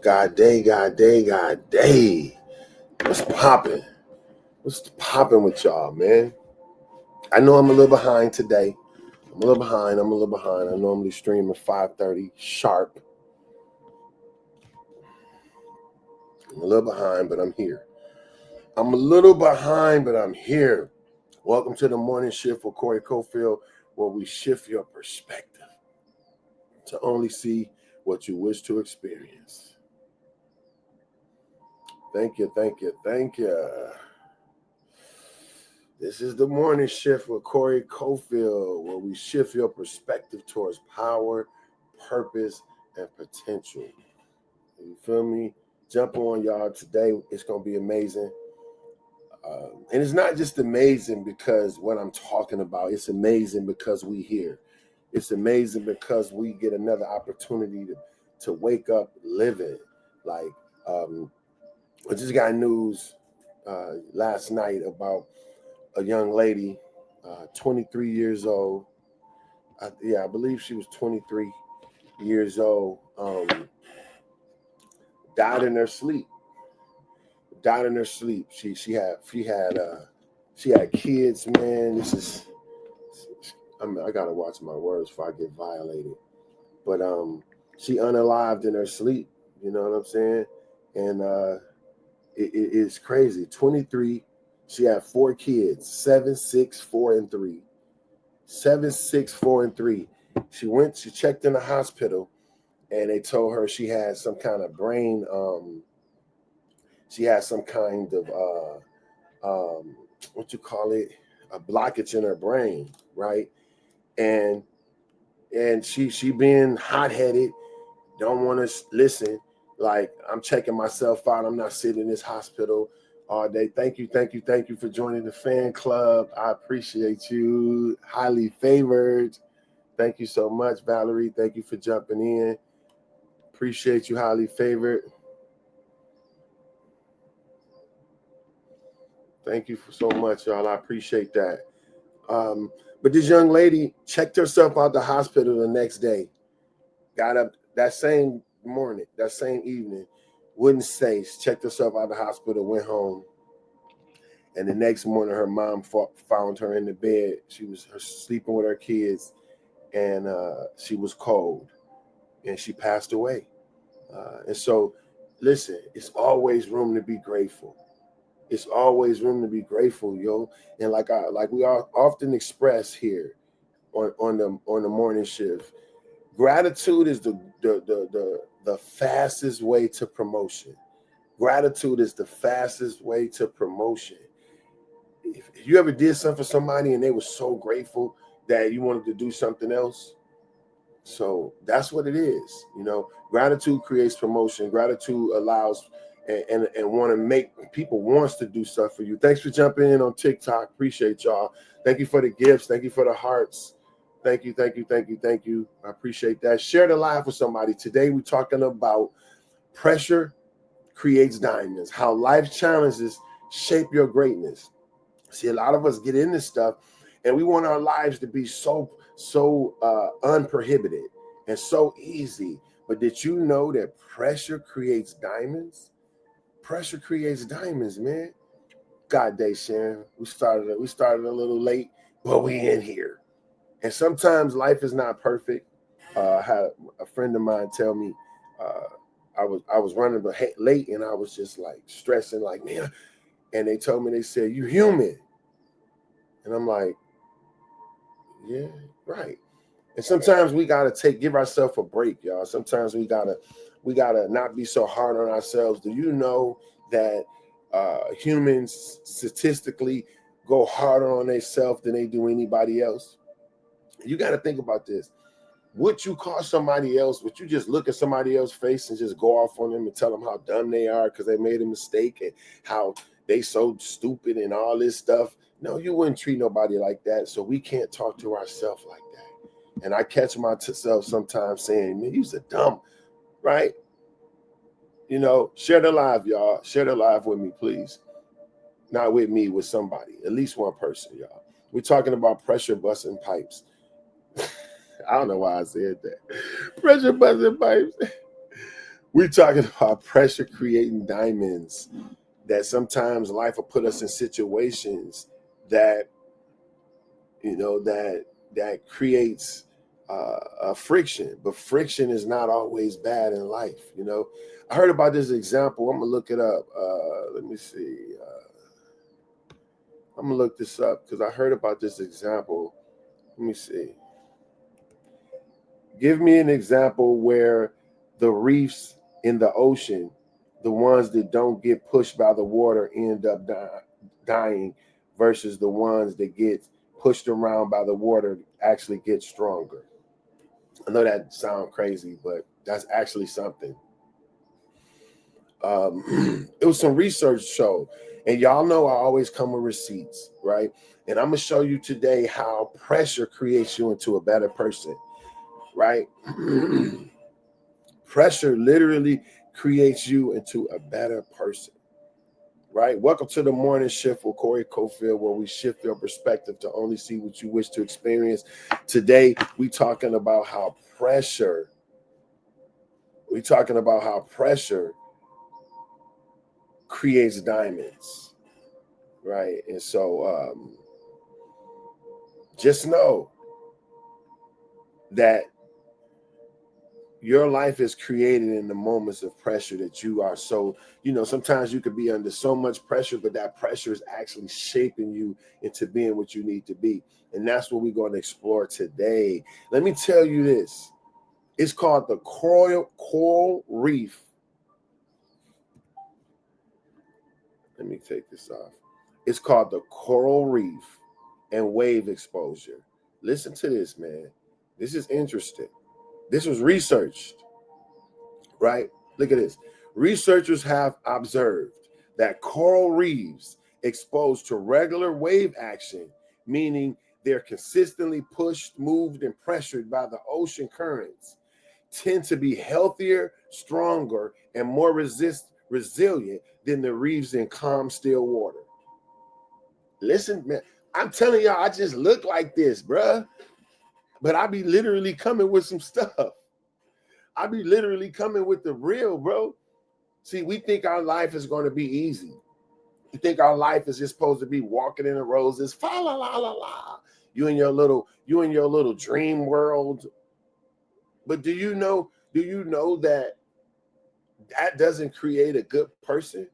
God day, God day, God day. What's popping? What's popping with y'all, man? I know I'm a little behind today. I'm a little behind. I normally stream at 5:30 sharp. I'm a little behind, but I'm here. Welcome to the morning shift with Corey Cofield, where we shift your perspective to only see what you wish to experience. Thank you. This is the morning shift with Corey Cofield, where we shift your perspective towards power, purpose, and potential. You feel me? Jump on, y'all. Today it's gonna be amazing, and it's not just amazing because what I'm talking about. It's amazing because we here. It's amazing because we get another opportunity to wake up living. Like, I just got news last night about a young lady, 23 years old. I believe she was 23 years old. Died in her sleep. She had kids. Man, I gotta watch my words before I get violated. But she unalived in her sleep. You know what I'm saying? And it's crazy. 23. She had 4 kids, 7, 6, 4, and 3. 7, 6, 4, and 3. She checked in the hospital, and they told her she had some kind of brain, she had some kind of, what you call it, a blockage in her brain, right? And she being hot-headed, don't want to listen. Like, I'm checking myself out. I'm not sitting in this hospital all day. Thank you for joining the fan club. I appreciate you. Highly favored. Thank you so much, Valerie. Thank you for jumping in. Appreciate you, highly favored. Thank you so much, y'all. I appreciate that. But this young lady checked herself out the hospital the next day. Got up that same morning, that same evening, wouldn't stay, checked herself out of the hospital, went home. And the next morning, her mom found her in the bed. She was sleeping with her kids, and she was cold, and she passed away. And so, listen, it's always room to be grateful. It's always room to be grateful, yo. And like we all often express here on the morning shift, gratitude is the fastest way to promotion. Gratitude is the fastest way to promotion. If you ever did something for somebody and they were so grateful that you wanted to do something else, so that's what it is. You know, gratitude creates promotion. Gratitude allows and want to make people wants to do stuff for you. Thanks for jumping in on TikTok. Appreciate y'all. Thank you for the gifts. Thank you for the hearts. Thank you. I appreciate that. Share the live with somebody. Today we're talking about pressure creates diamonds, how life challenges shape your greatness. See, a lot of us get in this stuff and we want our lives to be so unprohibited and so easy. But did you know that pressure creates diamonds? Pressure creates diamonds, man. God day, Sharon. We started a little late, but we in here. And sometimes life is not perfect. I had a friend of mine tell me I was running late, and I was just like stressing, like, man. And they told me, they said, "You human," and I'm like, yeah, right. And sometimes we gotta give ourselves a break, y'all. Sometimes we gotta not be so hard on ourselves. Do you know that humans statistically go harder on themselves than they do anybody else? You got to think about this. Would you call somebody else? Would you just look at somebody else's face and just go off on them and tell them how dumb they are because they made a mistake and how they so stupid and all this stuff? No, you wouldn't treat nobody like that. So we can't talk to ourselves like that. And I catch myself sometimes saying, man, you're dumb, right? You know, share the live, y'all. Share the live with me, please. Not with me, with somebody. At least one person, y'all. We're talking about pressure busting pipes. I don't know why I said that. Pressure busting pipes. We're talking about pressure creating diamonds, that sometimes life will put us in situations that, that creates a friction, but friction is not always bad in life. I heard about this example. I'm gonna look it up. Let me see. I'm gonna look this up because I heard about this example. Let me see. Give me an example where the reefs in the ocean, the ones that don't get pushed by the water, end up dying, versus the ones that get pushed around by the water actually get stronger. I know that sounds crazy, but that's actually something. It was some research show, and y'all know I always come with receipts, right? And I'm gonna show you today how pressure creates you into a better person, right? Pressure literally creates you into a better person, right? Welcome to the morning shift with Corey Cofield, where we shift your perspective to only see what you wish to experience. Today, we talking about how pressure creates diamonds, right? And so just know that your life is created in the moments of pressure that you are. So, sometimes you could be under so much pressure, but that pressure is actually shaping you into being what you need to be. And that's what we're going to explore today. Let me tell you this. It's called the coral reef. Let me take this off. It's called the coral reef and wave exposure. Listen to this, man. This is interesting. This was researched, right? Look at this. Researchers have observed that coral reefs exposed to regular wave action, meaning they're consistently pushed, moved, and pressured by the ocean currents, tend to be healthier, stronger, and more resilient than the reefs in calm, still water. Listen, man, I'm telling y'all, I just look like this, bruh. But I be literally coming with some stuff. I be literally coming with the real, bro. See, we think our life is going to be easy. We think our life is just supposed to be walking in the roses, fa la la la la. You in your little dream world. But do you know that doesn't create a good person,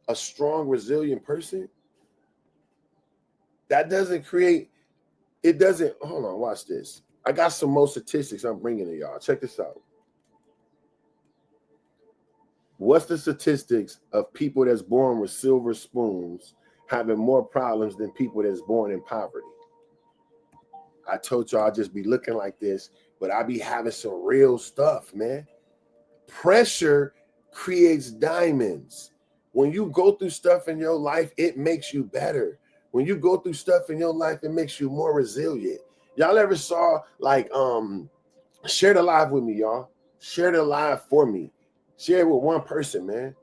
a strong, resilient person? That doesn't create, it doesn't, hold on, watch this. I got some more statistics I'm bringing to y'all. Check this out. What's the statistics of people that's born with silver spoons having more problems than people that's born in poverty? I told y'all I'd just be looking like this, but I be having some real stuff, man. Pressure creates diamonds. When you go through stuff in your life, it makes you better. When you go through stuff in your life, it makes you more resilient. Y'all ever saw, like, share the live with me, y'all. Share the live for me. Share it with one person, man.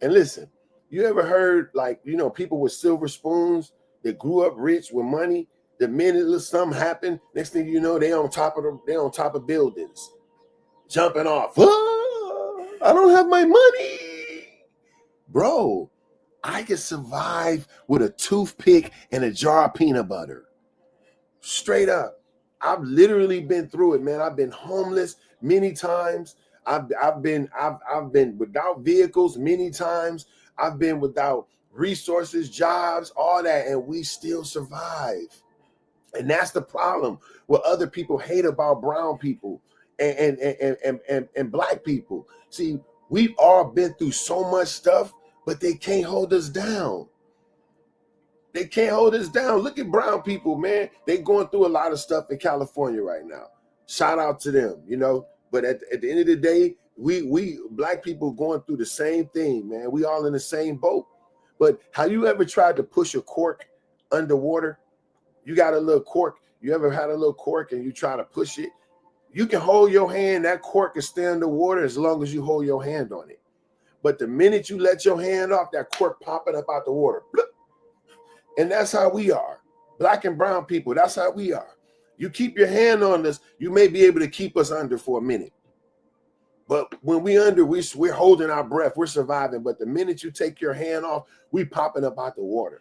And listen, you ever heard, like, people with silver spoons that grew up rich with money? The minute something happened, next thing you know, they on top of buildings, jumping off. Oh, I don't have my money, bro. I could survive with a toothpick and a jar of peanut butter. Straight up. I've literally been through it, man. I've been homeless many times. I've been without vehicles many times. I've been without resources, jobs, all that, and we still survive. And that's the problem. What other people hate about brown people and black people. See, we've all been through so much stuff, but they can't hold us down. They can't hold us down. Look at brown people, man. They going through a lot of stuff in California right now. Shout out to them, But at the end of the day, we black people going through the same thing, man. We all in the same boat. But have you ever tried to push a cork underwater? You got a little cork. You ever had a little cork and you try to push it? You can hold your hand. That cork can stay underwater as long as you hold your hand on it. But the minute you let your hand off, that cork popping up out the water. And that's how we are. Black and brown people, that's how we are. You keep your hand on us, you may be able to keep us under for a minute. But when we're holding our breath, we're surviving. But the minute you take your hand off, we popping up out the water.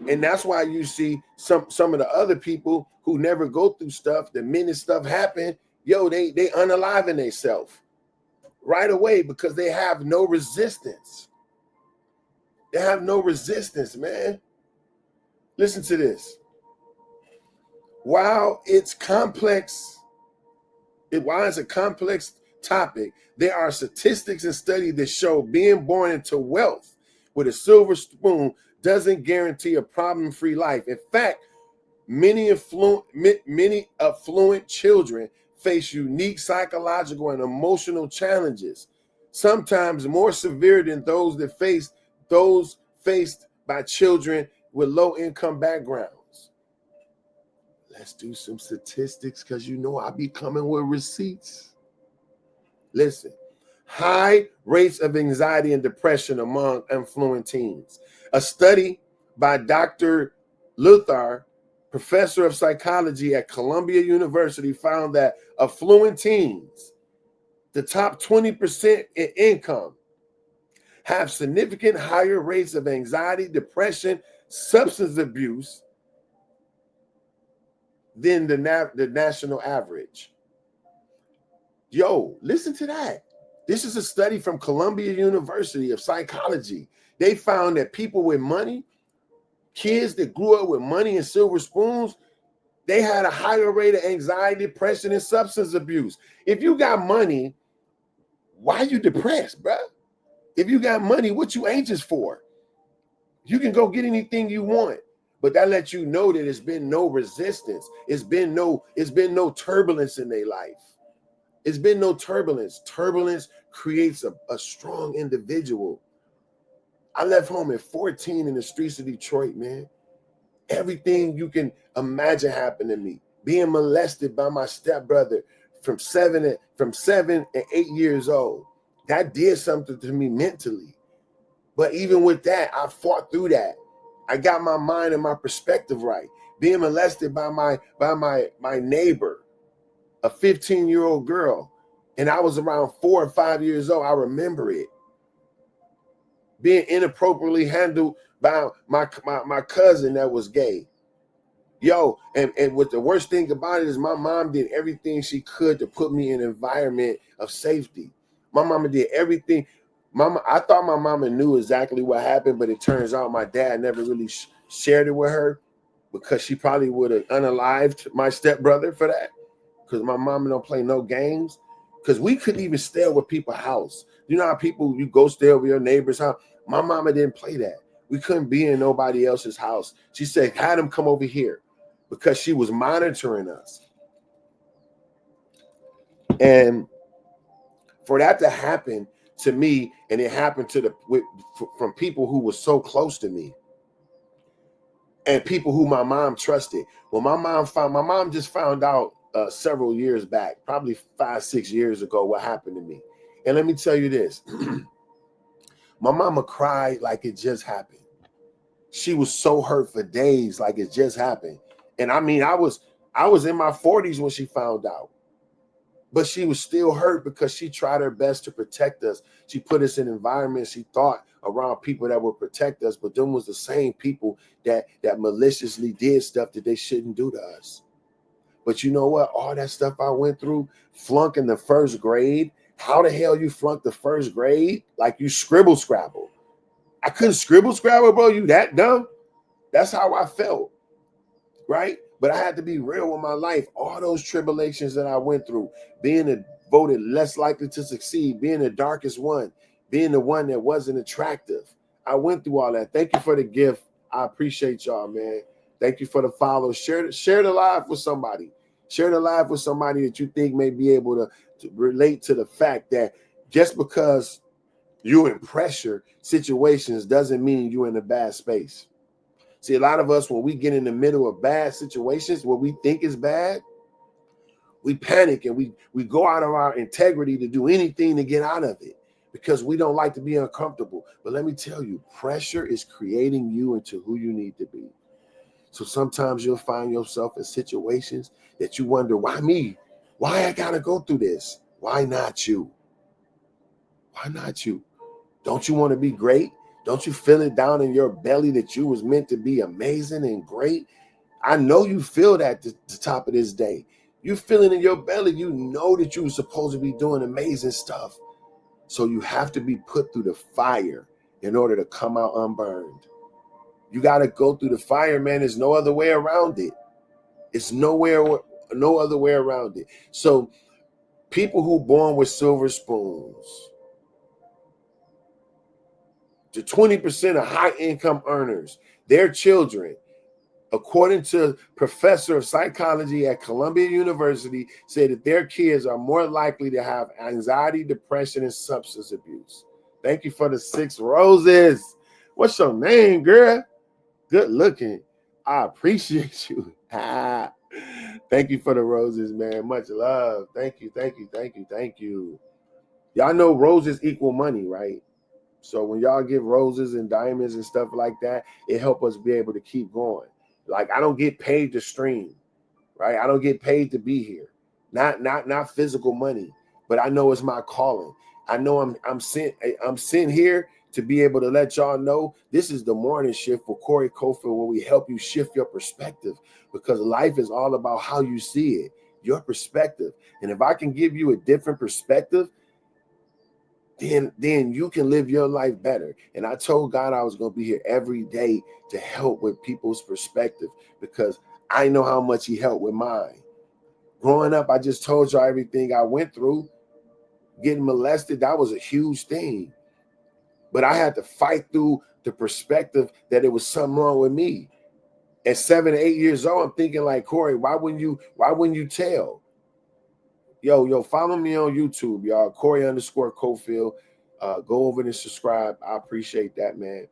And that's why you see some of the other people who never go through stuff, the minute stuff happen, they unaliving themselves right away because they have no resistance. They have no resistance, man. Listen to this. While it's a complex topic, there are statistics and studies that show being born into wealth with a silver spoon doesn't guarantee a problem-free life. In fact, many affluent children face unique psychological and emotional challenges, sometimes more severe than those faced by children with low-income backgrounds. Let's do some statistics because I be coming with receipts. Listen, high rates of anxiety and depression among affluent teens. A study by Dr. Luthar, professor of psychology at Columbia University, found that affluent teens, the top 20% in income, have significant higher rates of anxiety, depression, substance abuse than the national average. Listen to that. This is a study from Columbia University of Psychology. They found that people with money, kids that grew up with money and silver spoons, they had a higher rate of anxiety, depression, and substance abuse. If you got money, why are you depressed, bro? If you got money, what you anxious for? You can go get anything you want. But that lets you know that it's been no resistance. It's been no turbulence in their life. It's been no turbulence. Turbulence creates a strong individual. I left home at 14 in the streets of Detroit, man. Everything you can imagine happened to me. Being molested by my stepbrother from 7 and 8 years old. That did something to me mentally. But even with that, I fought through that. I got my mind and my perspective right. Being molested by my neighbor, a 15-year-old girl, and I was around 4 or 5 years old. I remember it. Being inappropriately handled by my cousin that was gay. And what the worst thing about it is my mom did everything she could to put me in an environment of safety. My mama did everything. I thought my mama knew exactly what happened, but it turns out my dad never really shared it with her because she probably would have unalived my stepbrother for that. Because my mama don't play no games. Because we couldn't even stay over people's house. You know how people, you go stay over your neighbor's house? My mama didn't play that. We couldn't be in nobody else's house. She said, had them come over here because she was monitoring us. And for that to happen to me, and it happened from people who were so close to me and people who my mom trusted. Well, my mom just found out several years back, probably 5-6 years ago, what happened to me. And let me tell you this. My mama cried like it just happened. She was so hurt for days like it just happened. And I mean, I was in my 40s when she found out. But she was still hurt because she tried her best to protect us. She put us in environments she thought around people that would protect us, but them was the same people that maliciously did stuff that they shouldn't do to us. But you know what? All that stuff I went through, flunking the first grade. How the hell you flunked the first grade? Like you scribble scrabble. I couldn't scribble scrabble, bro. You that dumb? That's how I felt, right? But I had to be real with my life. All those tribulations that I went through, being voted less likely to succeed, being the darkest one, being the one that wasn't attractive. I went through all that. Thank you for the gift. I appreciate y'all, man. Thank you for the follow. Share the live with somebody. Share the live with somebody that you think may be able to relate to the fact that just because you're in pressure situations doesn't mean you're in a bad space. See, a lot of us, when we get in the middle of bad situations, what we think is bad, we panic and we go out of our integrity to do anything to get out of it because we don't like to be uncomfortable. But let me tell you, pressure is creating you into who you need to be. So sometimes you'll find yourself in situations that you wonder, why me? Why I gotta go through this? Why not you? Why not you? Don't you want to be great? Don't you feel it down in your belly that you was meant to be amazing and great? I know you feel that at the top of this day. You feel it in your belly. You know that you were supposed to be doing amazing stuff. So you have to be put through the fire in order to come out unburned. You got to go through the fire, man. There's no other way around it. It's no other way around it. So people who born with silver spoons, the 20% of high income earners, their children, according to professor of psychology at Columbia University, say that their kids are more likely to have anxiety, depression, and substance abuse. Thank you for the 6 roses. What's your name, girl? Good looking. I appreciate you. Thank you for the roses, man. Much love. Thank you, thank you, thank you, thank you. Y'all know roses equal money, right? So when y'all give roses and diamonds and stuff like that, it helps us be able to keep going. Like, I don't get paid to stream, right? I don't get paid to be here. Not physical money, but I know it's my calling. I know I'm sent here to be able to let y'all know this is the morning shift for Corey Cofield, where we help you shift your perspective, because life is all about how you see it, your perspective. And if I can give you a different perspective, then you can live your life better. And I told God I was going to be here every day to help with people's perspective, because I know how much he helped with mine. Growing up, I just told y'all everything I went through. Getting molested, that was a huge thing. But I had to fight through the perspective that it was something wrong with me. At 7 or 8 years old, I'm thinking like, Corey, why wouldn't you tell? Yo, follow me on YouTube, y'all. Corey_Cofield. Go over and subscribe. I appreciate that, man.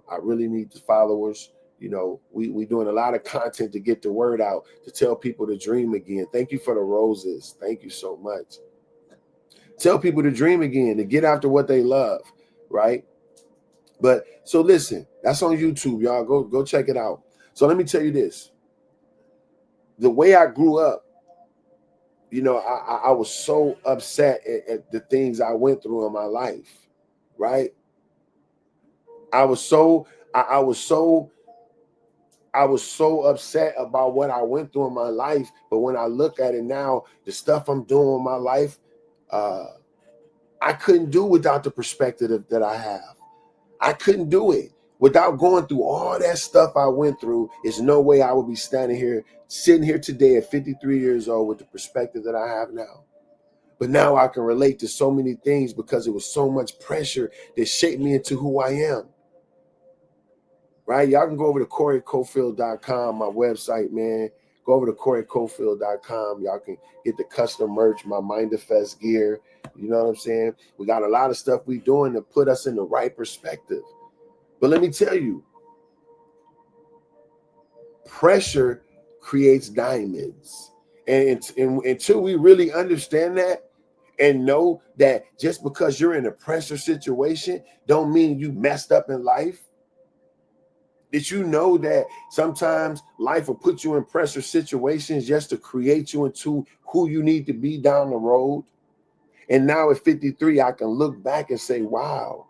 I really need the followers. You know, we doing a lot of content to get the word out, to tell people to dream again. Thank you for the roses. Thank you so much. Tell people to dream again, to get after what they love, right? But so listen, that's on YouTube, y'all. Go check it out. So let me tell you this. The way I grew up, you know, I was so upset at the things I went through in my life, right? I was so upset about what I went through in my life. But when I look at it now, the stuff I'm doing in my life, I couldn't do without the perspective that I have. I couldn't do it without going through all that stuff I went through. There's no way I would be sitting here today at 53 years old with the perspective that I have now. But now I can relate to so many things because it was so much pressure that shaped me into who I am. Right? Y'all can go over to CoreyCofield.com, my website, man. Go over to CoreyCofield.com. Y'all can get the custom merch, my Mindfest gear. You know what I'm saying? We got a lot of stuff we doing to put us in the right perspective. But let me tell you, pressure creates diamonds. And until we really understand that and know that just because you're in a pressure situation don't mean you messed up in life. Did you know that sometimes life will put you in pressure situations just to create you into who you need to be down the road? And now at 53, I can look back and say, wow,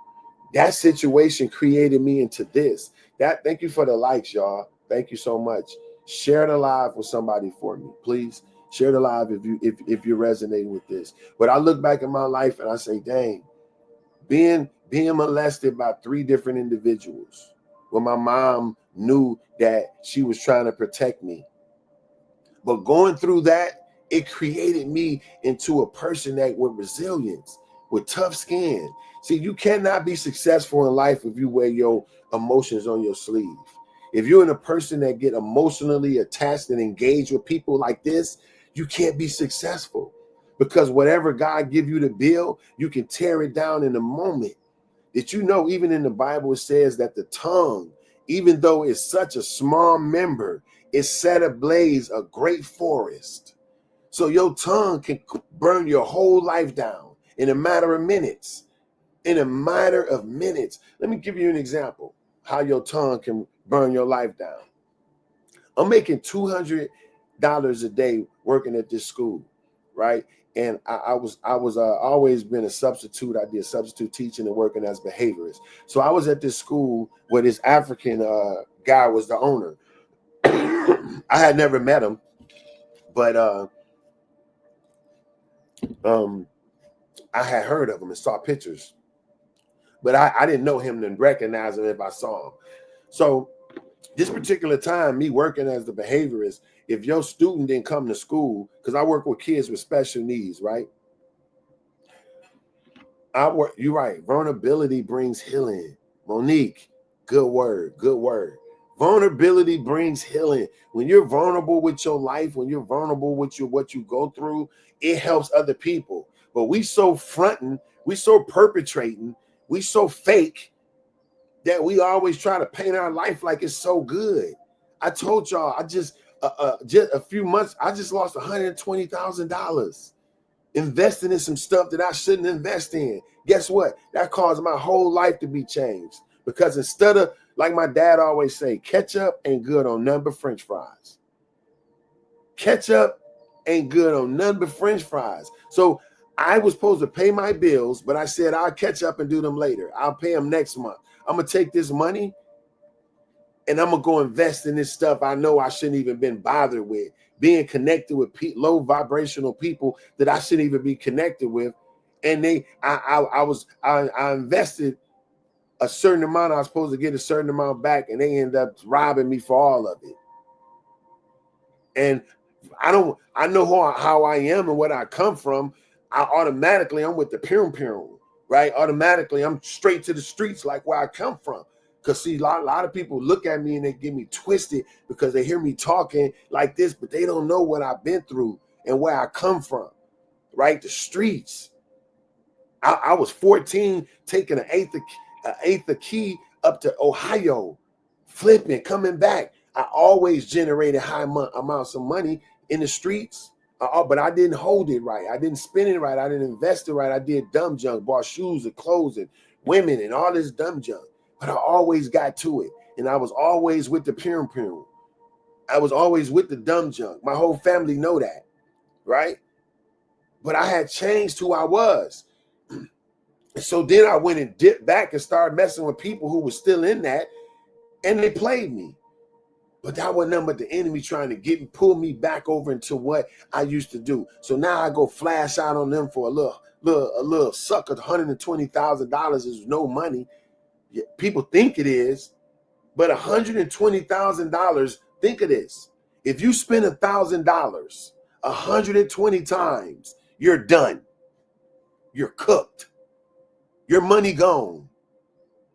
that situation created me into this. Thank you for the likes, y'all. Thank you so much. Share the live with somebody for me, please. Share the live if you're resonating with this. But I look back at my life and I say, dang, being molested by 3 different individuals, when my mom knew that she was trying to protect me. But going through that, it created me into a person that with resilience, with tough skin. See, you cannot be successful in life if you wear your emotions on your sleeve. If you're in a person that get emotionally attached and engaged with people like this, you can't be successful, because whatever God give you to build, you can tear it down in a moment. Did you know even in the Bible it says that the tongue, even though it's such a small member, it set ablaze a great forest. So your tongue can burn your whole life down in a matter of minutes. In a matter of minutes. Let me give you an example how your tongue can burn your life down. I'm making $200 a day working at this school, right? And I was always been a substitute. I did substitute teaching and working as behaviorist. So I was at this school where this African guy was the owner. I had never met him, but I had heard of him and saw pictures, but I didn't know him and recognize him if I saw him. So this particular time, me working as the behaviorist, if your student didn't come to school, because I work with kids with special needs, right? You're right. Vulnerability brings healing. Monique, good word, good word. Vulnerability brings healing. When you're vulnerable with your life, when you're vulnerable with what you go through, it helps other people. But we so fronting, we so perpetrating, we so fake that we always try to paint our life like it's so good. I told y'all, I just a few months, I just lost $120,000 investing in some stuff that I shouldn't invest in. Guess what? That caused my whole life to be changed. Because instead of, like my dad always say, ketchup ain't good on none but French fries. Ketchup ain't good on none but French fries. So I was supposed to pay my bills, but I said I'll catch up and do them later. I'll pay them next month. I'm going to take this money and I'm going to go invest in this stuff I know I shouldn't even been bothered with. Being connected with low vibrational people that I shouldn't even be connected with. And I invested a certain amount. I was supposed to get a certain amount back, and they end up robbing me for all of it. And I know how I am and what I come from. I'm with the pum, right? Automatically, I'm straight to the streets like where I come from. Because see, a lot of people look at me and they get me twisted because they hear me talking like this, but they don't know what I've been through and where I come from, right? The streets. I was 14, taking an eighth of key up to Ohio, flipping, coming back. I always generated high amounts of money in the streets, but I didn't hold it right. I didn't spend it right. I didn't invest it right. I did dumb junk, bought shoes and clothes and women and all this dumb junk. But I always got to it. And I was always with the pum. I was always with the dumb junk. My whole family know that, right? But I had changed who I was. And so then I went and dipped back and started messing with people who were still in that, and they played me. But that was nothing but the enemy trying to pull me back over into what I used to do. So now I go flash out on them for a little sucker. $120,000 is no money. People think it is, but $120,000. Think of this: if you spend $1,000 120 times, you're done. You're cooked. Your money gone.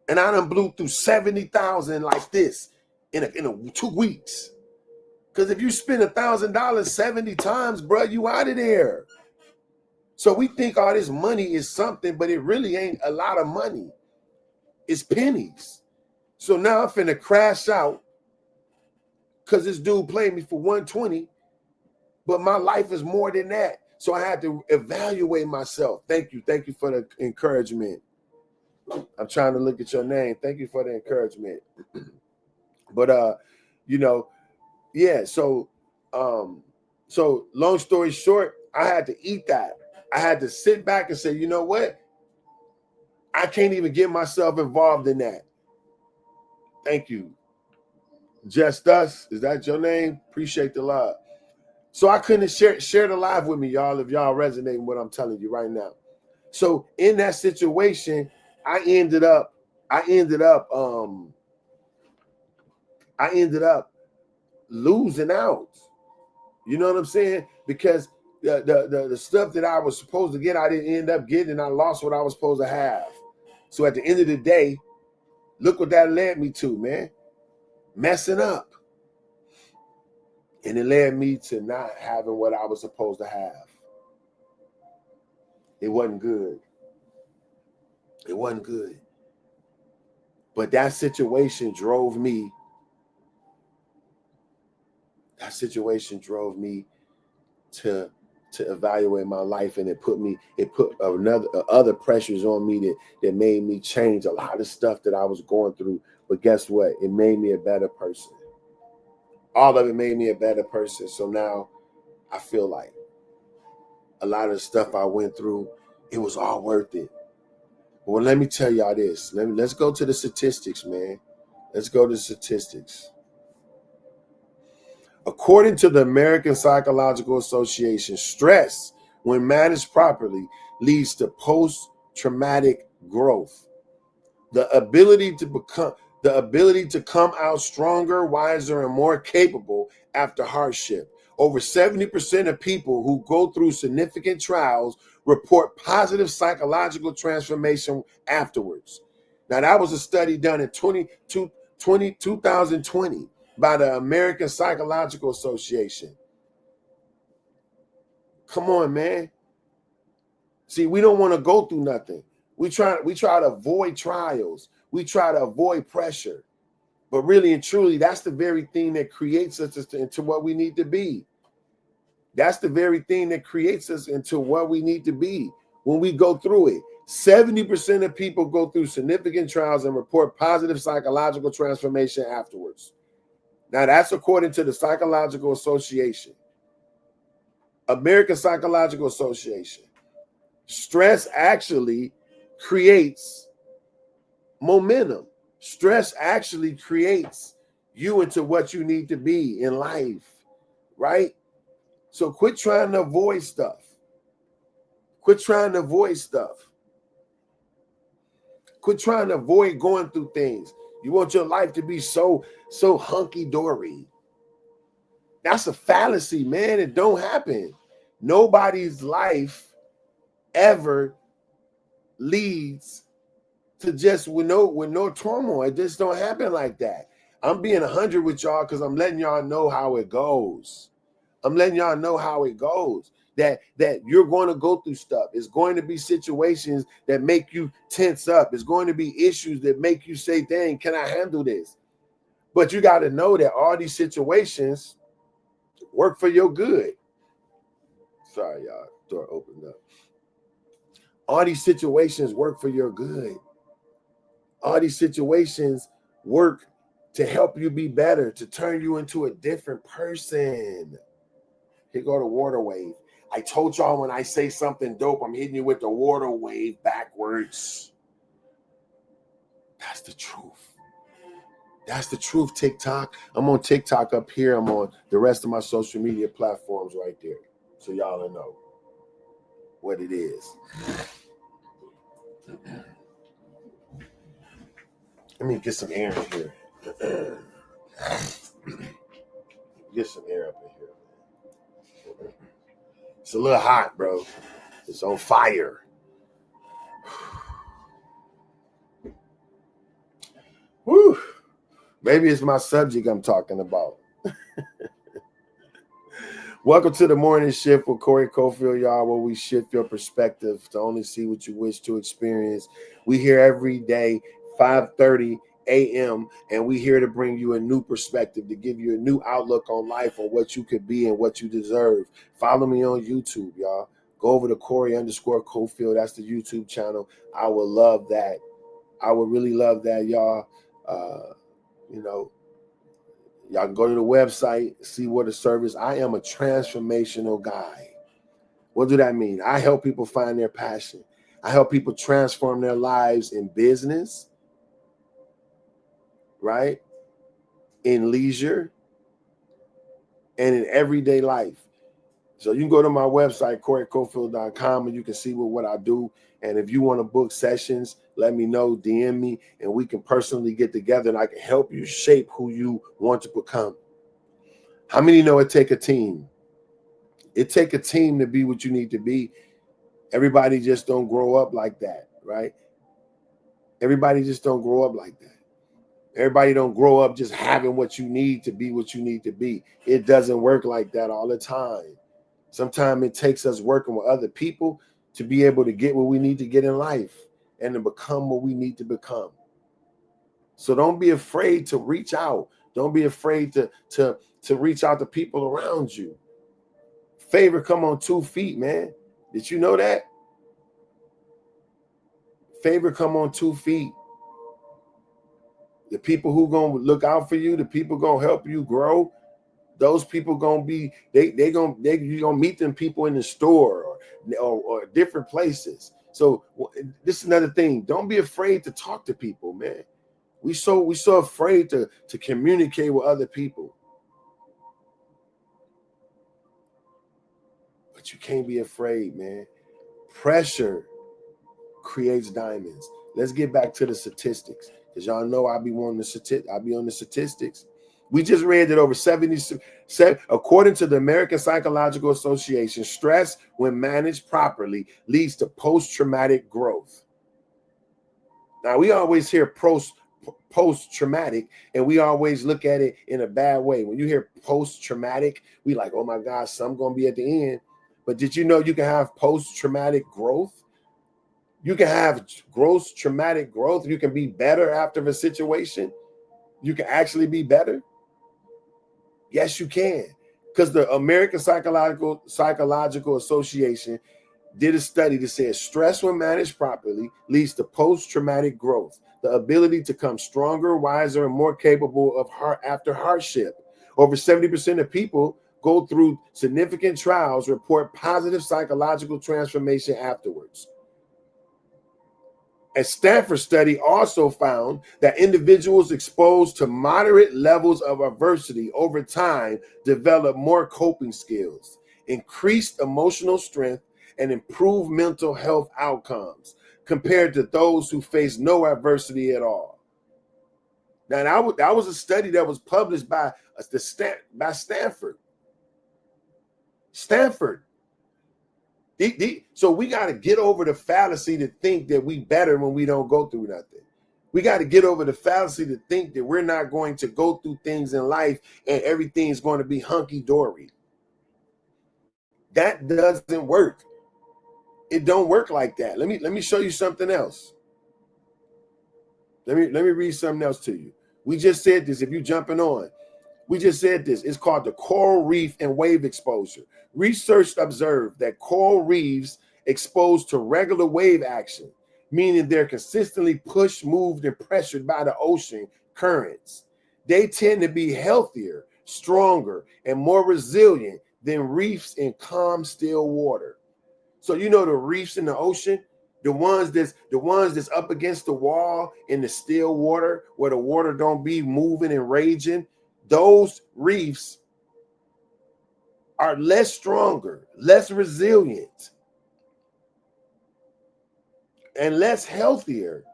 And I done blew through 70,000 like this in 2 weeks. Because if you spend $1,000 70 times, bro, you out of there. So we think all this money is something, but it really ain't a lot of money. It's pennies. So now I'm finna crash out because this dude played me for 120, but my life is more than that. So I had to evaluate myself. Thank you for the encouragement. I'm trying to look at your name. Thank you for the encouragement. But yeah. So long story short, I had to eat that. I had to sit back and say, you know what? I can't even get myself involved in that. Thank you. Just Us, is that your name? Appreciate the love. So I couldn't share the live with me, y'all, if y'all resonate with what I'm telling you right now. So in that situation, I ended up losing out. You know what I'm saying? Because the stuff that I was supposed to get, I didn't end up getting, and I lost what I was supposed to have. So at the end of the day, look what that led me to, man. Messing up. And it led me to not having what I was supposed to have. It wasn't good. It wasn't good. But that situation drove me. To evaluate my life, and it put other pressures on me that made me change a lot of stuff that I was going through. But guess what? It made me a better person. All of it made me a better person. So now I feel like a lot of the stuff I went through, it was all worth it. Well, let me tell y'all this. Let's go to the statistics, man. Let's go to the statistics. According to the American Psychological Association, stress, when managed properly, leads to post-traumatic growth. The ability to come out stronger, wiser, and more capable after hardship. Over 70% of people who go through significant trials report positive psychological transformation afterwards. Now, that was a study done in 2020 by the American Psychological Association. Come on, man. See, we don't want to go through nothing. We try to avoid trials. We try to avoid pressure. But really and truly, that's the very thing that creates us into what we need to be. That's the very thing that creates us into what we need to be when we go through it. 70% of people go through significant trials and report positive psychological transformation afterwards. Now, that's according to the Psychological Association, American Psychological Association. Stress actually creates momentum. Stress actually creates you into what you need to be in life, right? So quit trying to avoid stuff. Quit trying to avoid stuff. Quit trying to avoid going through things. You want your life to be so hunky-dory. That's a fallacy, man. It don't happen. Nobody's life ever leads to just with no turmoil. It just don't happen like that. I'm being 100 with y'all because I'm letting y'all know how it goes. I'm letting y'all know how it goes. That you're going to go through stuff. It's going to be situations that make you tense up. It's going to be issues that make you say, dang, can I handle this? But you got to know that all these situations work for your good. Sorry, y'all. Door opened up. All these situations work for your good. All these situations work to help you be better, to turn you into a different person. Here go the water wave. I told y'all when I say something dope, I'm hitting you with the water wave backwards. That's the truth. That's the truth, TikTok. I'm on TikTok up here. I'm on the rest of my social media platforms right there. So y'all know what it is. Let me get some air in here. Get some air up in here. It's a little hot, bro. It's on fire. Woo. Maybe it's my subject I'm talking about. Welcome to the morning shift with Corey Cofield, y'all, where we shift your perspective to only see what you wish to experience. We here every day, 5:30 a.m., and we here to bring you a new perspective, to give you a new outlook on life, on what you could be and what you deserve. Follow me on YouTube, y'all. Go over to Corey_Cofield. That's the YouTube channel. I would love that. I would really love that, y'all. Y'all can go to the website, see what the service. I am a transformational guy. What do that mean? I help people find their passion. I help people transform their lives in business, right? In leisure, and in everyday life. So you can go to my website, CoreyCofield.com, and you can see what I do. And if you want to book sessions, let me know, DM me, and we can personally get together and I can help you shape who you want to become. How many know it take a team? It take a team to be what you need to be. Everybody just don't grow up like that, right? Everybody just don't grow up like that. Everybody don't grow up just having what you need to be what you need to be. It doesn't work like that all the time. Sometimes it takes us working with other people to be able to get what we need to get in life and to become what we need to become. So don't be afraid to reach out. Don't be afraid to reach out to people around you. Favor come on 2 feet, man. Did you know that? Favor come on 2 feet. The people who gonna look out for you, the people gonna help you grow, those people gonna be you gonna meet them people in the store, or or different places. So this is another thing. Don't be afraid to talk to people, man. We so afraid to communicate with other people. But you can't be afraid, man. Pressure creates diamonds. Let's get back to the statistics, because y'all know I'll be on the statistics. We just read that over 77, according to the American Psychological Association, stress, when managed properly, leads to post-traumatic growth. Now, we always hear post-traumatic, and we always look at it in a bad way. When you hear post-traumatic, we like, oh my God, something gonna be at the end. But did you know you can have post-traumatic growth? You can have gross traumatic growth. You can be better after a situation. You can actually be better. Yes, you can. Because the American Psychological Association did a study that says stress, when managed properly, leads to post-traumatic growth, the ability to become stronger, wiser, and more capable of after hardship. Over 70% of people go through significant trials report positive psychological transformation afterwards. A Stanford study also found that individuals exposed to moderate levels of adversity over time develop more coping skills, increased emotional strength, and improved mental health outcomes compared to those who face no adversity at all. Now, that was a study that was published by Stanford. Stanford. So we got to get over the fallacy to think that we better when we don't go through nothing. We got to get over the fallacy to think that we're not going to go through things in life and everything's going to be hunky-dory. That doesn't work. It don't work like that. Let me show you something else. Let me read something else to you. We just said this. If you're jumping on, we just said this. It's called the coral reef and wave exposure. Research observed that coral reefs exposed to regular wave action, meaning they're consistently pushed, moved, and pressured by the ocean currents. They tend to be healthier, stronger, and more resilient than reefs in calm, still water. So you know the reefs in the ocean, the ones that's up against the wall in the still water, where the water don't be moving and raging. Those reefs are less stronger, less resilient, and less healthier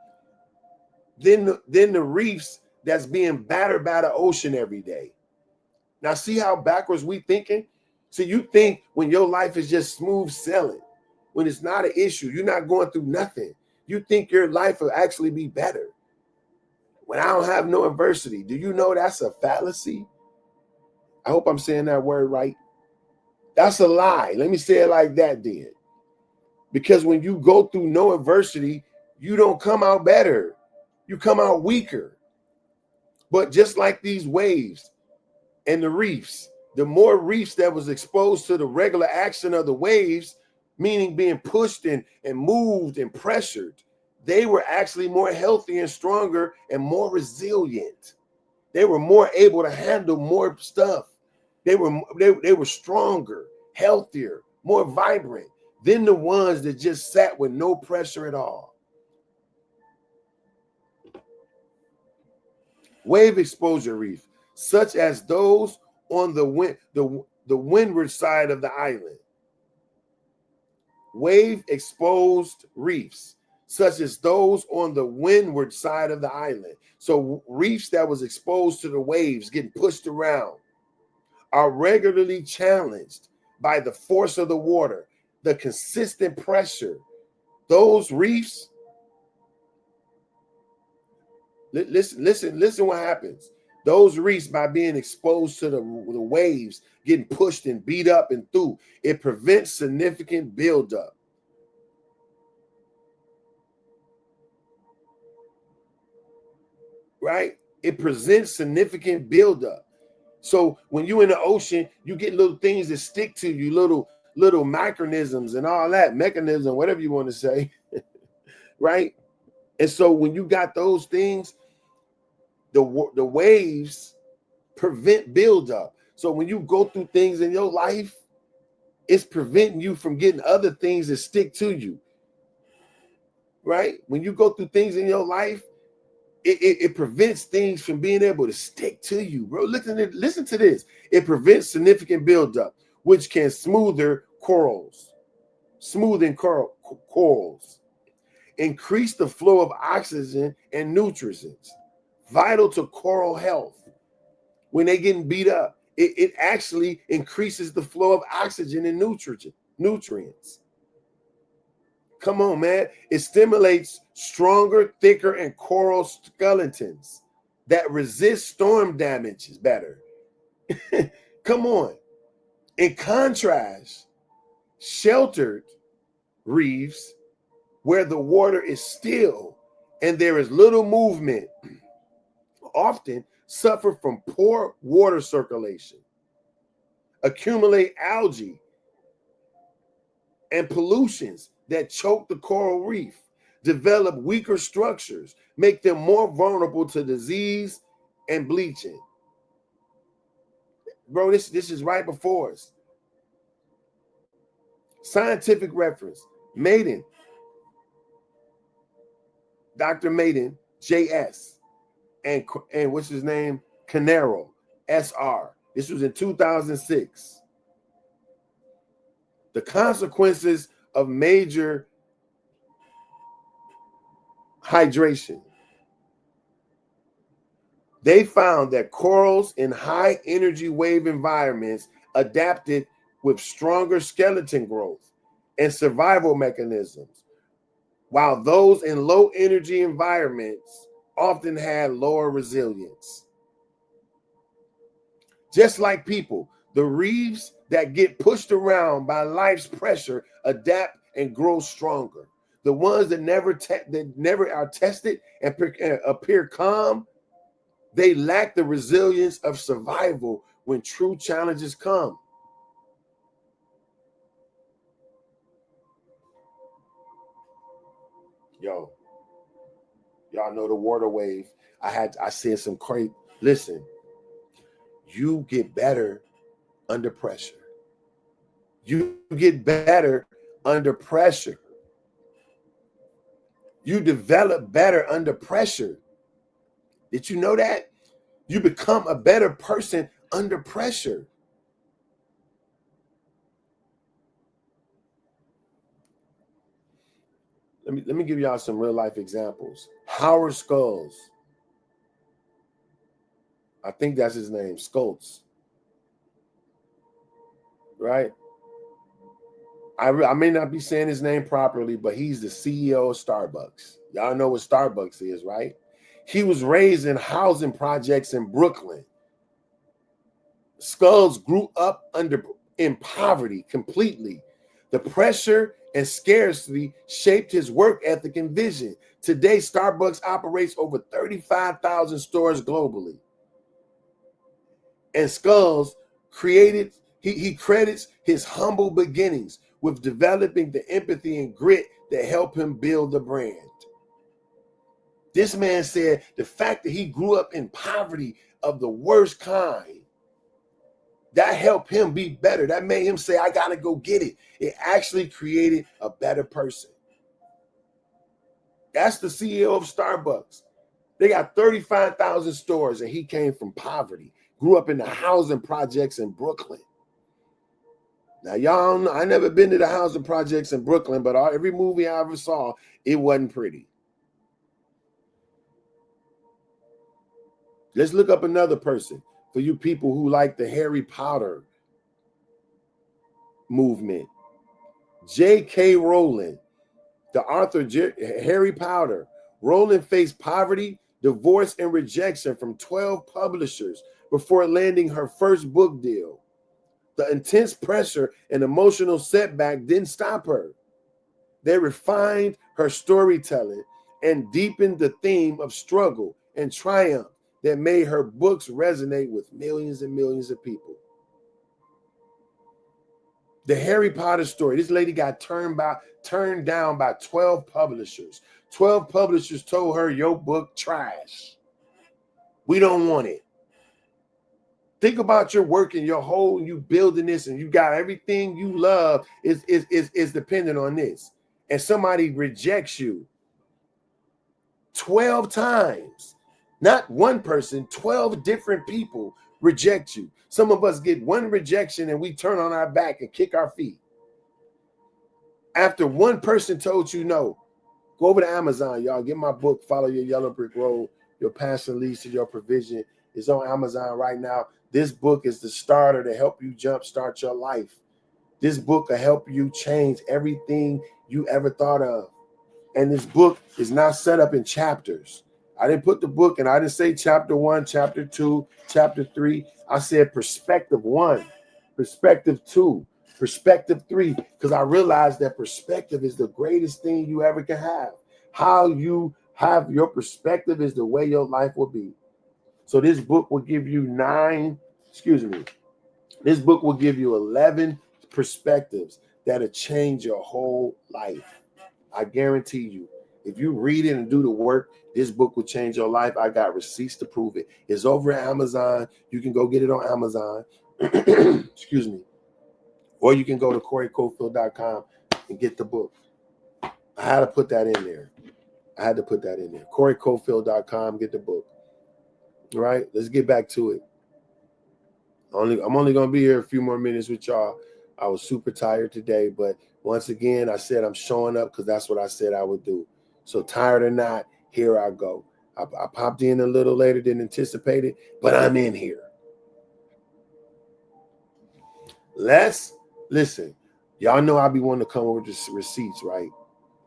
than the reefs that's being battered by the ocean every day. Now, see how backwards we thinking? So you think when your life is just smooth sailing, when it's not an issue, you're not going through nothing, you think your life will actually be better. When I don't have no adversity, do you know that's a fallacy? I hope I'm saying that word right. That's a lie. Let me say it like that then. Because when you go through no adversity, you don't come out better. You come out weaker. But just like these waves and the reefs, the more reefs that was exposed to the regular action of the waves, meaning being pushed and moved and pressured, they were actually more healthy and stronger and more resilient. They were more able to handle more stuff. They were stronger, healthier, more vibrant than the ones that just sat with no pressure at all. Wave exposure reef, such as those on the windward side of the island. Wave exposed reefs, such as those on the windward side of the island. So reefs that was exposed to the waves getting pushed around are regularly challenged by the force of the water, the consistent pressure. Those reefs, listen what happens. Those reefs, by being exposed to the waves, getting pushed and beat up and through, it prevents significant buildup. Right? It presents significant buildup. So when you're in the ocean, you get little things that stick to you, little micronisms and all that, mechanism, whatever you want to say, right? And so when you got those things, the waves prevent buildup. So when you go through things in your life, It's preventing you from getting other things that stick to you, right? When you go through things in your life, it prevents things from being able to stick to you, bro. Listen to this. It prevents significant buildup, which can smoothen corals, increase the flow of oxygen and nutrients, vital to coral health. When they're getting beat up, it actually increases the flow of oxygen and nutrients. Come on, man. It stimulates stronger, thicker, and coral skeletons that resist storm damages better. Come on. In contrast, sheltered reefs, where the water is still and there is little movement, often suffer from poor water circulation, accumulate algae and pollutions that choke the coral reef, develop weaker structures, make them more vulnerable to disease and bleaching. Bro, this is right before us. Scientific reference, Maiden, Dr. Maiden, JS, and what's his name? Canero, SR. This was in 2006. The consequences of major hydration. They found that corals in high energy wave environments adapted with stronger skeleton growth and survival mechanisms, while those in low energy environments often had lower resilience. Just like people, the reefs that get pushed around by life's pressure adapt and grow stronger. The ones that never are tested and appear calm, they lack the resilience of survival when true challenges come. Yo, y'all know the water wave. I said some crazy. Listen, you get better under pressure. You get better under pressure. You develop better under pressure. Did you know that? You become a better person under pressure. Let me give y'all some real life examples. Howard Schultz. I think that's his name, Schultz. Right? I may not be saying his name properly, but he's the CEO of Starbucks. Y'all know what Starbucks is, right? He was raised in housing projects in Brooklyn. Schultz grew up in poverty completely. The pressure and scarcity shaped his work ethic and vision. Today, Starbucks operates over 35,000 stores globally. And Schultz he credits his humble beginnings with developing the empathy and grit that helped him build the brand. This man said the fact that he grew up in poverty of the worst kind, that helped him be better. That made him say, I got to go get it. It actually created a better person. That's the CEO of Starbucks. They got 35,000 stores, and he came from poverty, grew up in the housing projects in Brooklyn. Now, y'all know, I never been to the housing projects in Brooklyn, but every movie I ever saw, it wasn't pretty. Let's look up another person for you people who like the Harry Potter movement. J.K. Rowling, the author Harry Potter. Rowling faced poverty, divorce, and rejection from 12 publishers before landing her first book deal. The intense pressure and emotional setback didn't stop her. They refined her storytelling and deepened the theme of struggle and triumph that made her books resonate with millions and millions of people. The Harry Potter story, this lady got turned down by 12 publishers. 12 publishers told her, your book trash. We don't want it. Think about your work and your whole, you building this, and you got everything you love is dependent on this. And somebody rejects you 12 times. Not one person, 12 different people reject you. Some of us get one rejection and we turn on our back and kick our feet. After one person told you no, go over to Amazon, y'all. Get my book, Follow Your Yellow Brick Road. Your passion leads to your provision. It's on Amazon right now. This book is the starter to help you jumpstart your life. This book will help you change everything you ever thought of. And this book is now set up in chapters. I didn't put the book, and I didn't say chapter 1, chapter 2, chapter 3. I said perspective 1, perspective 2, perspective 3, because I realized that perspective is the greatest thing you ever can have. How you have your perspective is the way your life will be. So this book will give you this book will give you 11 perspectives that'll change your whole life. I guarantee you. If you read it and do the work, this book will change your life. I got receipts to prove it. It's over at Amazon. You can go get it on Amazon. Excuse me. Or you can go to CoreyCofield.com and get the book. I had to put that in there. CoreyCofield.com, get the book. All right, let's get back to it. I'm only going to be here a few more minutes with y'all. I was super tired today, but once again, I said I'm showing up because that's what I said I would do. So tired or not, here I go. I popped in a little later than anticipated, but I'm in here. Listen. Y'all know I be wanting to come over to receipts, right?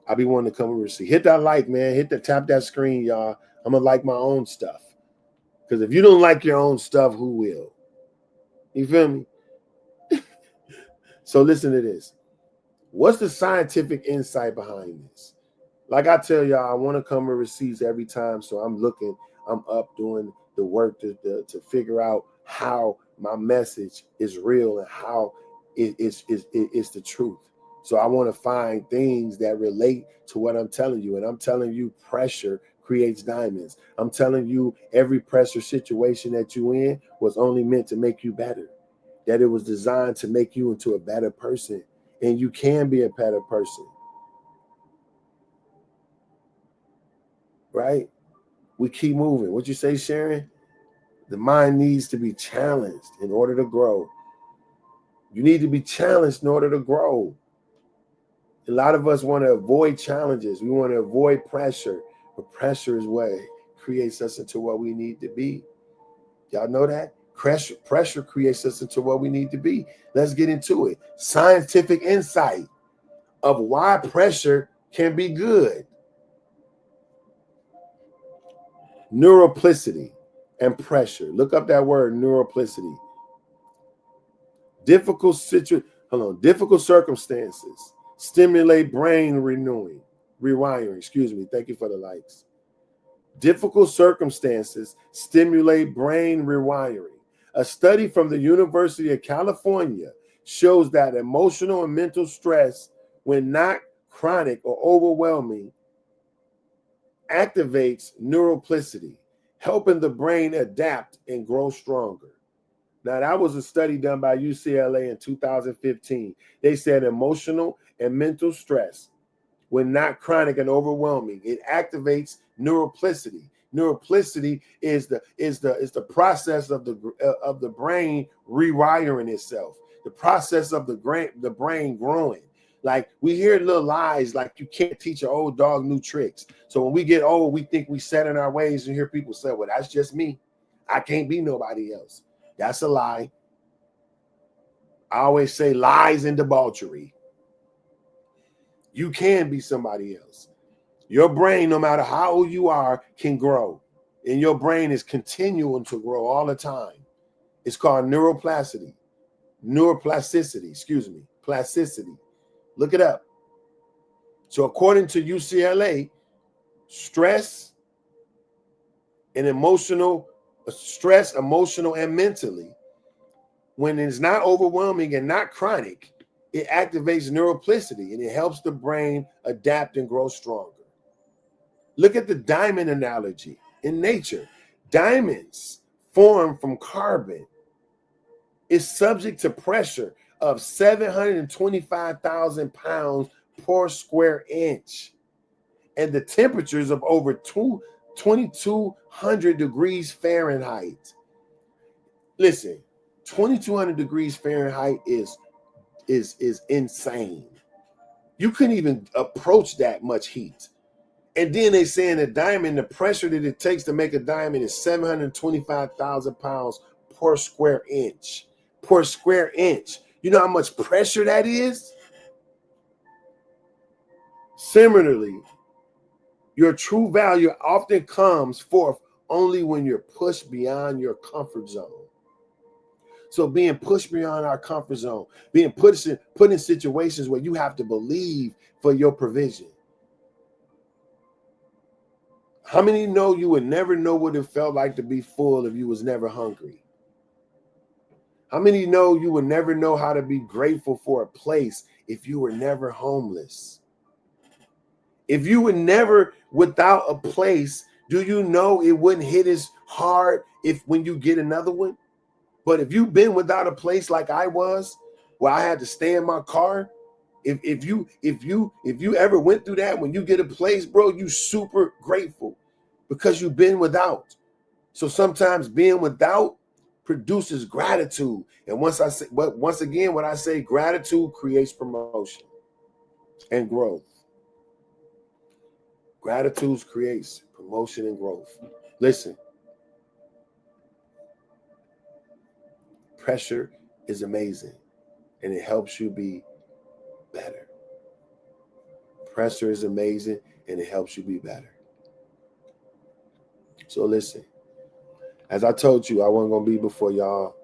I be wanting to come over receipts. Hit that like, man. Tap that screen, y'all. I'm going to like my own stuff. Because if you don't like your own stuff, who will? You feel me? So listen to this. What's the scientific insight behind this? Like I tell y'all, I want to come with receipts every time. So I'm up doing the work to figure out how my message is real and how it's the truth. So I want to find things that relate to what I'm telling you. And I'm telling you, pressure creates diamonds. I'm telling you, every pressure situation that you in was only meant to make you better. That it was designed to make you into a better person. And you can be a better person. Right? We keep moving. What you say, Sharon? The mind needs to be challenged in order to grow. You need to be challenged in order to grow. A lot of us want to avoid challenges. We want to avoid pressure. But pressure is what creates us into what we need to be. Y'all know that? Pressure creates us into what we need to be. Let's get into it. Scientific insight of why pressure can be good. Neuroplasticity and pressure. Look up that word, neuroplasticity. Difficult circumstances stimulate brain rewiring. Thank you for the likes. Difficult circumstances stimulate brain rewiring. A study from the University of California shows that emotional and mental stress, when not chronic or overwhelming, activates neuroplasticity, helping the brain adapt and grow stronger. Now, that was a study done by UCLA in 2015. They said emotional and mental stress, when not chronic and overwhelming, it activates neuroplasticity. Neuroplasticity is the process of the brain rewiring itself, the process of the brain growing. Like, we hear little lies like you can't teach an old dog new tricks. So when we get old, we think we set in our ways and hear people say, well, that's just me. I can't be nobody else. That's a lie. I always say lies and debauchery. You can be somebody else. Your brain, no matter how old you are, can grow. And your brain is continuing to grow all the time. It's called neuroplasticity. Plasticity. Look it up. So according to UCLA, stress, emotional, and mentally, when it's not overwhelming and not chronic, it activates neuroplasticity and it helps the brain adapt and grow stronger. Look at the diamond analogy in nature. Diamonds form from carbon is subject to pressure of 725,000 pounds per square inch, and the temperatures of over 2,200 degrees Fahrenheit. Listen, 2,200 degrees Fahrenheit is insane. You couldn't even approach that much heat. And then they saying a diamond, the pressure that it takes to make a diamond is 725,000 pounds per square inch. Per square inch. You know how much pressure that is? Similarly, your true value often comes forth only when you're pushed beyond your comfort zone. So being pushed beyond our comfort zone, being put in situations where you have to believe for your provision. How many know you would never know what it felt like to be full if you was never hungry? How many know you would never know how to be grateful for a place if you were never homeless? If you were never without a place, do you know it wouldn't hit as hard when you get another one? But if you've been without a place like I was, where I had to stay in my car, if you ever went through that, when you get a place, bro, you super grateful because you've been without. So sometimes being without produces gratitude. And once again, when I say gratitude creates promotion and growth. Gratitude creates promotion and growth. Listen, pressure is amazing and it helps you be better. Pressure is amazing and it helps you be better. So listen, as I told you, I wasn't gonna be before y'all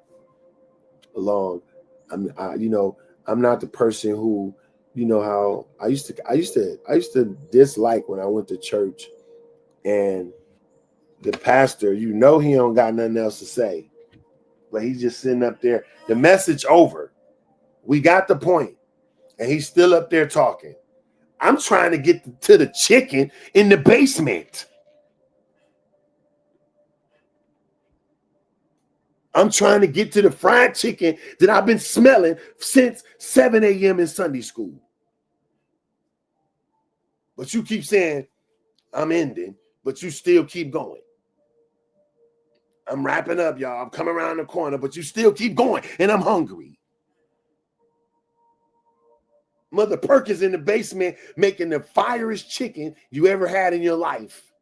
long. I'm not the person who, you know how I used to dislike when I went to church and the pastor, he don't got nothing else to say, but he's just sitting up there. The message over, we got the point, and he's still up there talking. I'm trying to get to the chicken in the basement. I'm trying to get to the fried chicken that I've been smelling since 7 a.m. in Sunday school. But you keep saying, I'm ending, but you still keep going. I'm wrapping up, y'all. I'm coming around the corner, but you still keep going, and I'm hungry. Mother Perkins in the basement making the fierest chicken you ever had in your life.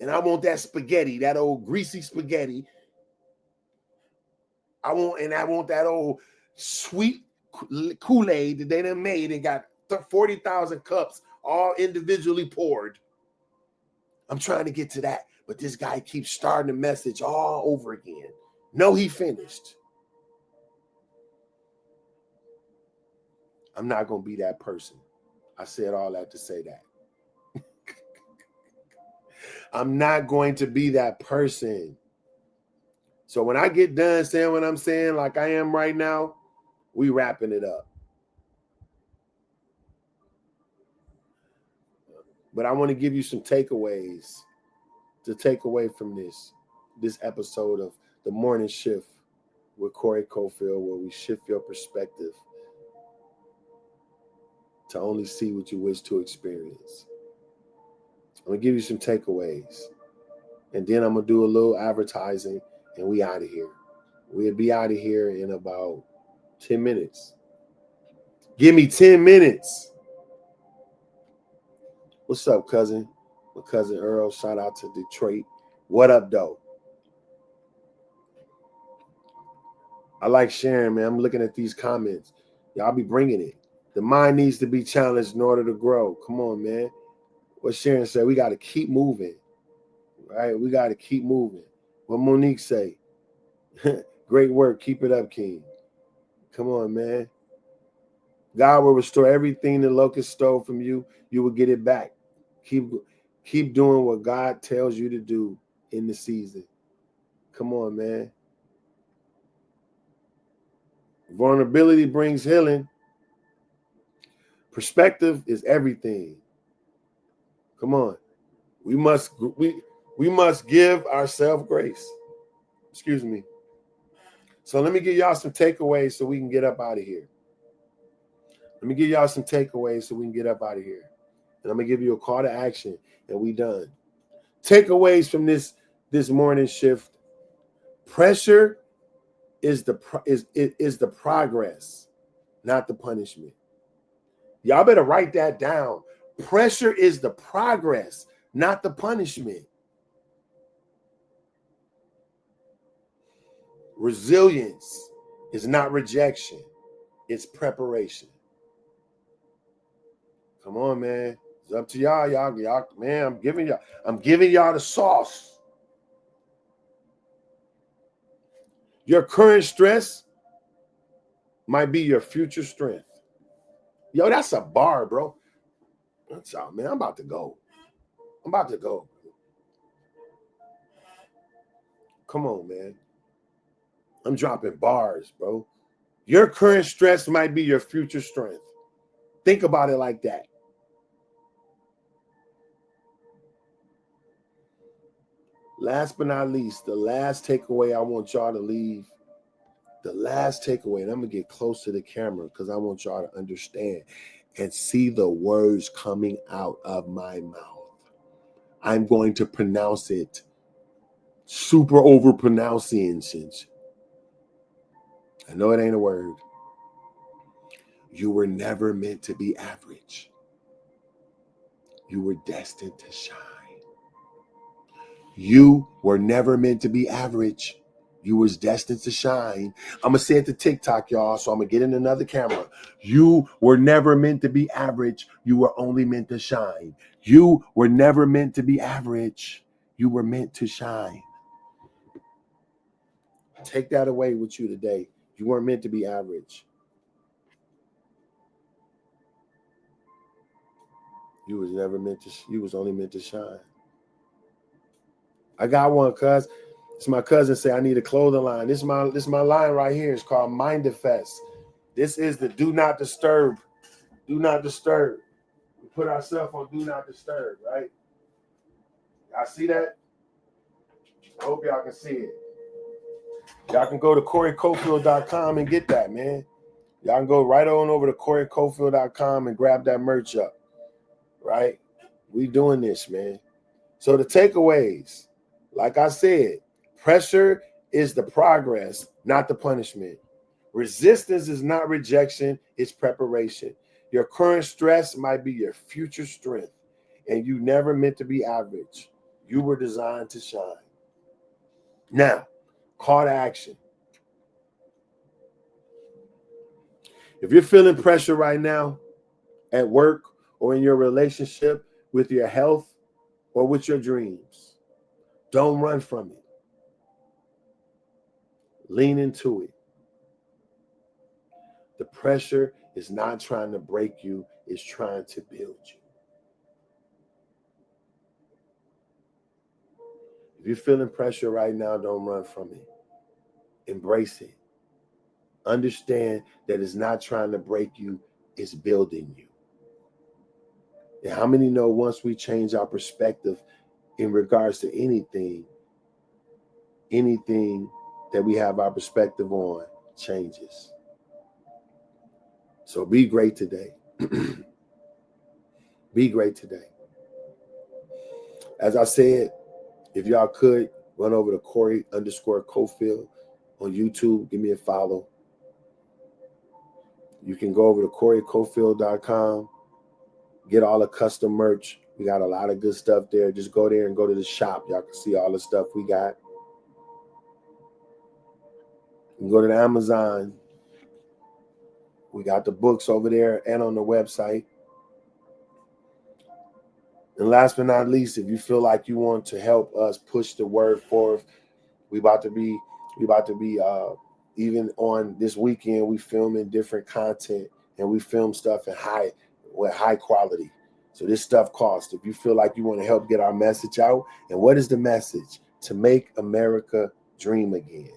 And I want that spaghetti, that old greasy spaghetti. I want that old sweet Kool-Aid that they done made and got 40,000 cups all individually poured. I'm trying to get to that, but this guy keeps starting the message all over again. No, he finished. I'm not going to be that person. I said all that to say that. I'm not going to be that person. So when I get done saying what I'm saying, like I am right now, we wrapping it up. But I want to give you some takeaways to take away from this episode of The Morning Shift with Corey Cofield, where we shift your perspective to only see what you wish to experience. I'm going to give you some takeaways. And then I'm going to do a little advertising and we out of here. We'll be out of here in about 10 minutes. Give me 10 minutes. What's up, cousin? My cousin Earl, shout out to Detroit. What up, though? I like sharing, man. I'm looking at these comments. Y'all be bringing it. The mind needs to be challenged in order to grow. Come on, man. What Sharon said, we got to keep moving. Right? We got to keep moving. What Monique say? Great work. Keep it up, King. Come on, man. God will restore everything the locust stole from you. You will get it back. Keep doing what God tells you to do in the season. Come on, man. Vulnerability brings healing. Perspective is everything. Come on. We must give ourselves grace. Excuse me. So let me give y'all some takeaways so we can get up out of here. Let me give y'all some takeaways so we can get up out of here. And I'm going to give you a call to action, and we done. Takeaways from this morning shift. Pressure is the progress, not the punishment. Y'all better write that down. Pressure is the progress, not the punishment. Resilience is not rejection, it's preparation. Come on, man. It's up to y'all. Y'all, man, I'm giving y'all the sauce. Your current stress might be your future strength. Yo, that's a bar, bro. That's all, man. I'm about to go. Come on, man. I'm dropping bars, bro. Your current stress might be your future strength. Think about it like that. Last but not least, the last takeaway I want y'all to leave. The last takeaway, and I'm going to get close to the camera because I want y'all to understand and see the words coming out of my mouth. I'm going to pronounce it super over pronunciation. I know it ain't a word. You were never meant to be average. You were destined to shine. You were never meant to be average. You was destined to shine. I'm going to say it to TikTok, y'all, so I'm going to get in another camera. You were never meant to be average. You were only meant to shine. You were never meant to be average. You were meant to shine. Take that away with you today. You weren't meant to be average. You was only meant to shine. I got one, cuz. It's my cousin say I need a clothing line. This is my line right here. It's called Mindifest. This is the do not disturb. Do not disturb. We put ourselves on do not disturb, right? Y'all see that? I hope y'all can see it. Y'all can go to CoreyCofield.com and get that, man. Y'all can go right on over to CoreyCofield.com and grab that merch up, right? We doing this, man. So the takeaways, like I said, pressure is the progress, not the punishment. Resistance is not rejection, it's preparation. Your current stress might be your future strength, and you never meant to be average. You were designed to shine. Now, call to action. If you're feeling pressure right now at work or in your relationship with your health or with your dreams, don't run from it. Lean into it. The pressure is not trying to break you, it's trying to build you. If you're feeling pressure right now, don't run from it. Embrace it. Understand that it's not trying to break you, it's building you. And how many know once we change our perspective in regards to anything that we have our perspective on changes. So be great today. Be great today. As I said, if y'all could run over to Corey_Cofield on YouTube, give me a follow. You can go over to CoreyCofield.com, get all the custom merch. We got a lot of good stuff there. Just go there and go to the shop. Y'all can see all the stuff we got. You can go to the Amazon. We got the books over there and on the website. And last but not least, if you feel like you want to help us push the word forth, we about to be even on this weekend, we filming different content and we film stuff with high quality. So this stuff costs. If you feel like you want to help get our message out, and what is the message? To make America dream again.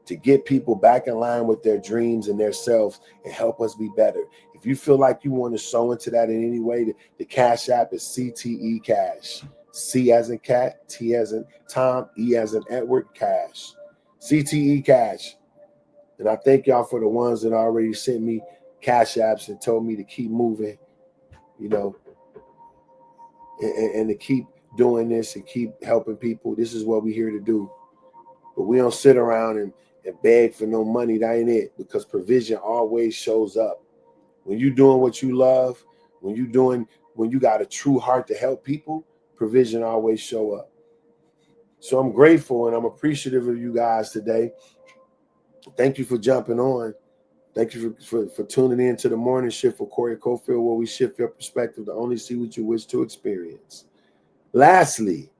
To get people back in line with their dreams and their selves and help us be better. If you feel like you want to sow into that in any way, the Cash App is CTE Cash. C as in cat, T as in Tom, E as in Edward, Cash. CTE Cash. And I thank y'all for the ones that already sent me cash apps and told me to keep moving, you know, and to keep doing this and keep helping people. This is what we're here to do. But we don't sit around and beg for no money. That ain't it, because provision always shows up. When you're doing what you love, when you got a true heart to help people, provision always show up. So I'm grateful and I'm appreciative of you guys today. Thank you for jumping on. Thank you for tuning in to the morning shift for Corey Cofield, where we shift your perspective to only see what you wish to experience. Lastly,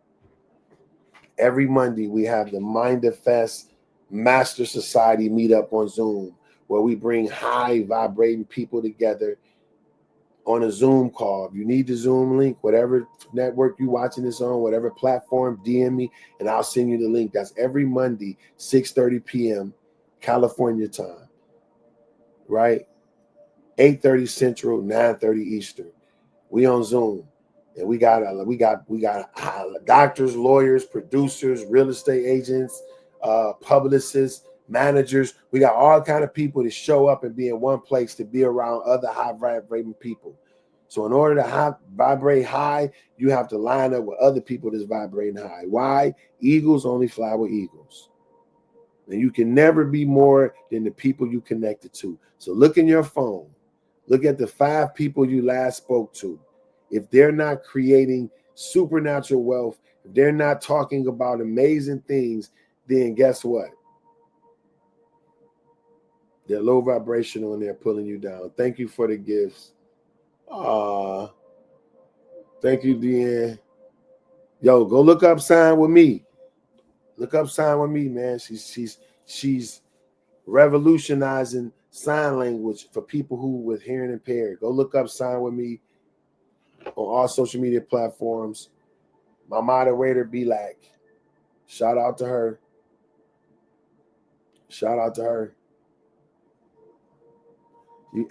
every Monday we have the Mindfest Master Society meetup on Zoom, where we bring high vibrating people together on a Zoom call. If you need the Zoom link, whatever network you're watching this on, whatever platform, DM me and I'll send you the link. That's every Monday, 6:30 p.m. California time, right? 8:30 Central, 9:30 Eastern. We on Zoom, and we got doctors, lawyers, producers, real estate agents, publicists, managers. We got all kind of people to show up and be in one place to be around other high vibrating people. So in order to vibrate high, you have to line up with other people that's vibrating high. Why? Eagles only fly with eagles. And you can never be more than the people you connected to. So look in your phone. Look at the 5 people you last spoke to. If they're not creating supernatural wealth, if they're not talking about amazing things, then guess what? They're low vibrational and they're pulling you down. Thank you for the gifts. Thank you, Deanne. Yo, go look up Sign With Me. Look up Sign With Me, man. She's revolutionizing sign language for people who with hearing impaired. Go look up Sign With Me on all social media platforms. My moderator, B-Lack. Shout out to her. Shout out to her.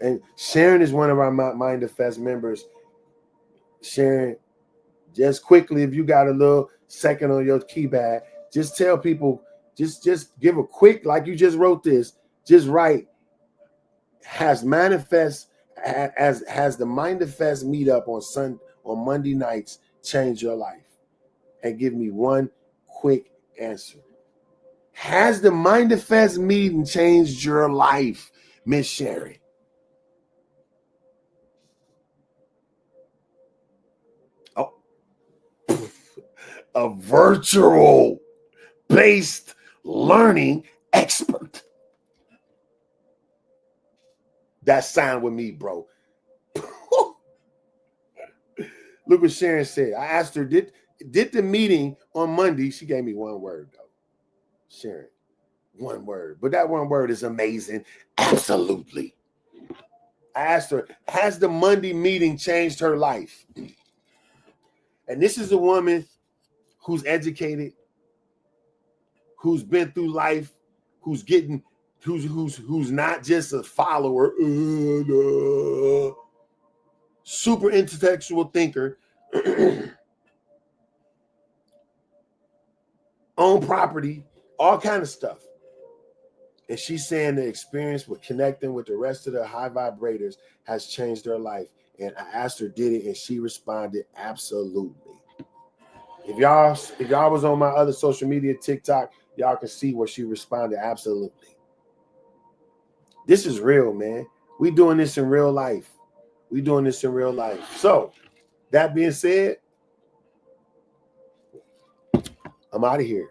And Sharon is one of our Mindfest members. Sharon, just quickly, if you got a little second on your keypad, just tell people, just give a quick, like you just wrote this, just write, has the Mindfest meetup on Monday nights changed your life? And give me one quick answer. Has the Mindfest meeting changed your life, Miss Sharon? Oh, a virtual based learning expert. That's Sign With Me, bro. Look what Sharon said. I asked her, did the meeting on Monday? She gave me one word, though. Sharon, one word. But that one word is amazing. Absolutely. I asked her, has the Monday meeting changed her life? And this is a woman who's educated, who's been through life, who's not just a follower, super intellectual thinker, own property, all kind of stuff. And she's saying the experience with connecting with the rest of the high vibrators has changed her life. And I asked her, did it? And she responded, absolutely. If y'all was on my other social media, TikTok, y'all can see where she responded, absolutely. This is real, man. We doing this in real life. So, that being said, I'm out of here.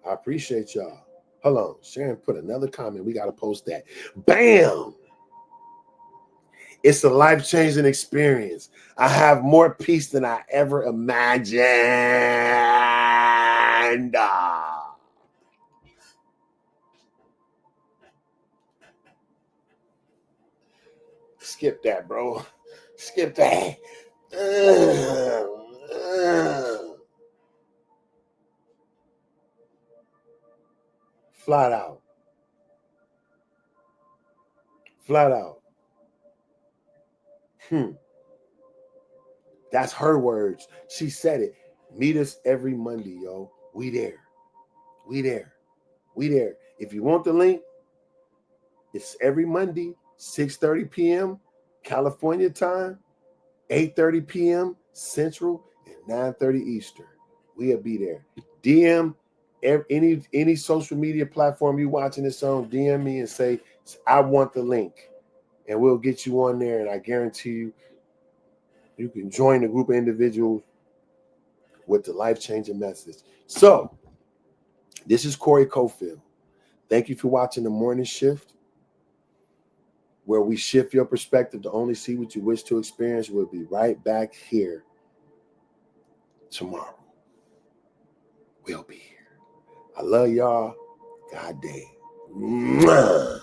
I appreciate y'all. Hold on. Sharon put another comment. We got to post that. Bam! It's a life-changing experience. I have more peace than I ever imagined. Skip that, bro. Skip that. Flat out. That's her words. She said it. Meet us every Monday, yo. We there. We there. We there. If you want the link, it's every Monday, 6:30 p.m. California time, 8:30 p.m. Central, and 9:30 Eastern. We'll be there. DM any social media platform you're watching this on, DM me and say, I want the link. And we'll get you on there. And I guarantee you, you can join a group of individuals with the life-changing message. So, this is Corey Cofield. Thank you for watching The Morning Shift, where we shift your perspective to only see what you wish to experience. We'll be right back here tomorrow. We'll be here. I love y'all. God damn. Mwah.